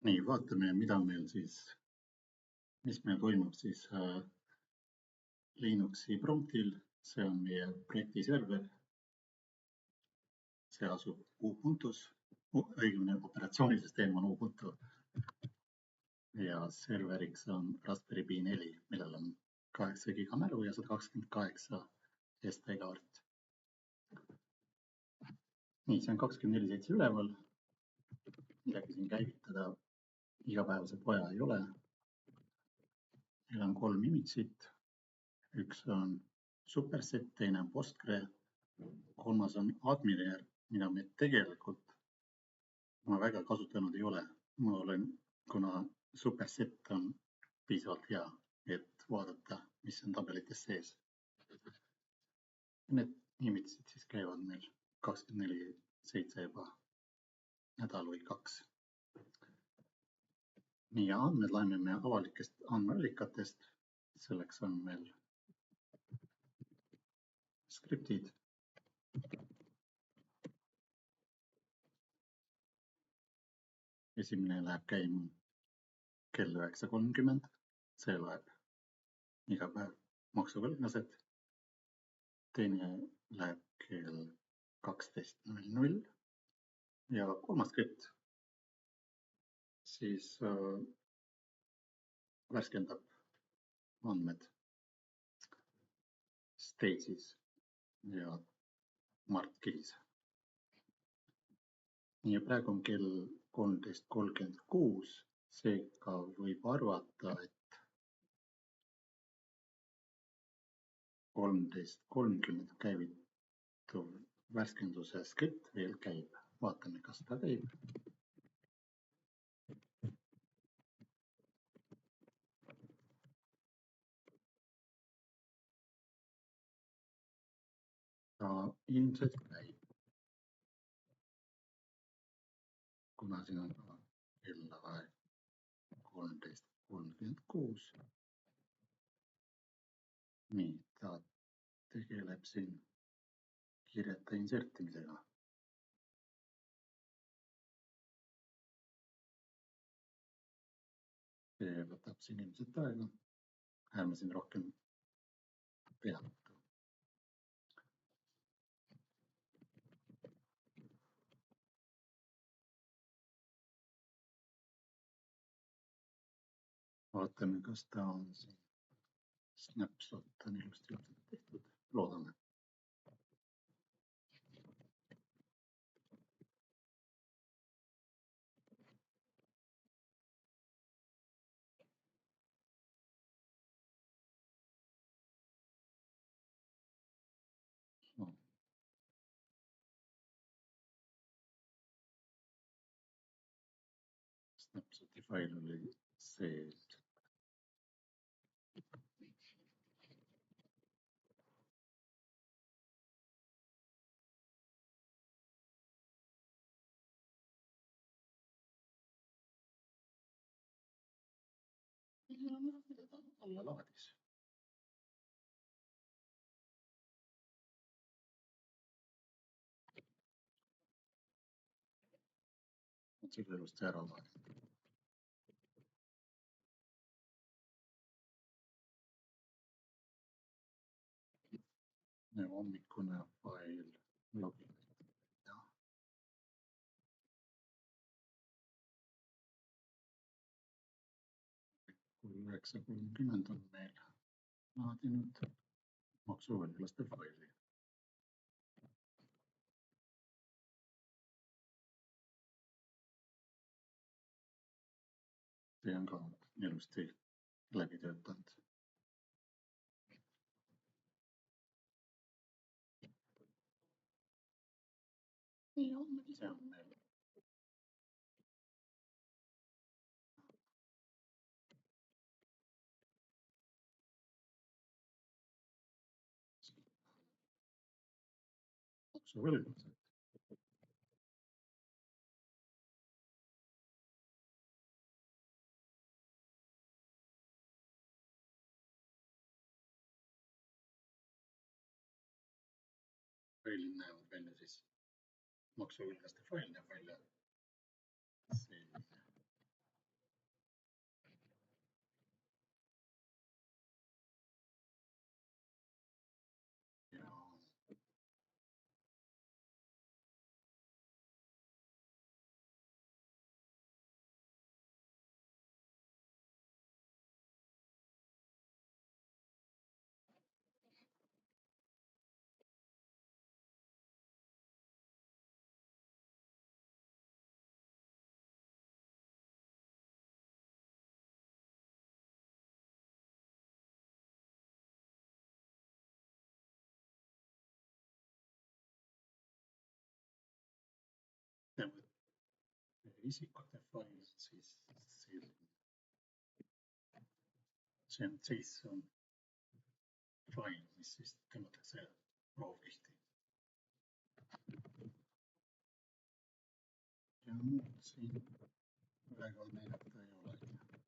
Nii, vaatame, mis meil toimub siis Linuxi promptil. See on meie projekti server. See asub Ubuntus, õigemini operatsioonisüsteem on Ubuntu ja serveriks on Raspberry Pi 4, millel on 8 giga mälu ja 128 SD-kaart. Nii, see on 24/7 üleval. Midagi siin käivitada igapäevaselt vaja ei ole. Meil on 3 image'it. Üks on Superset, teine on Postgre, kolmas on Adminer, mida me tegelikult väga kasutanud ei ole. Kuna Superset on piisavalt hea, et vaadata, mis on tabelites sees. Need image'id siis käivad meil 24/7 juba nädal või 2. Nii, andmed laename avalikest andmeallikatest. Selleks on meil skriptid. Esimene läheb käima kell 9:30. See loeb iga päev maksuvõlgnased. Teine läheb kell 12:00 ja kolmas skript siis värskendab andmed Stage'is ja Martkis. Ja praegu on kell 13:36, seega võib arvata, et 13:30 käivituv värskenduse skript veel käib. Vaatame, kas ta käib. Ta ilmselt käib, kuna siin on kellaaeg 13:36. Nii, ta tegeleb siin kirjete insertimisega. See võtab siin ilmselt aega. Ärme siin rohkem peatu. Vaatame, kas ta on siin. Snapshot on ilusti tehtud. Loodame. No. Snapshoti fail oli see. Alla laadis. Selle ilusti ära laadis. Hommikune fail login. 9:30 on meil laadinud maksuvõlglaste faili. See on ka ilusti läbi töötanud. See on meil. Maksuvõlglased. Failid näevad välja siis, maksuvõlglaste fail näeb välja selline. ettevõtte isikute fail, siis see on JSON fail, mis siis tõmmatakse proovkihti. Ja muud siin väga näidata ei olegi.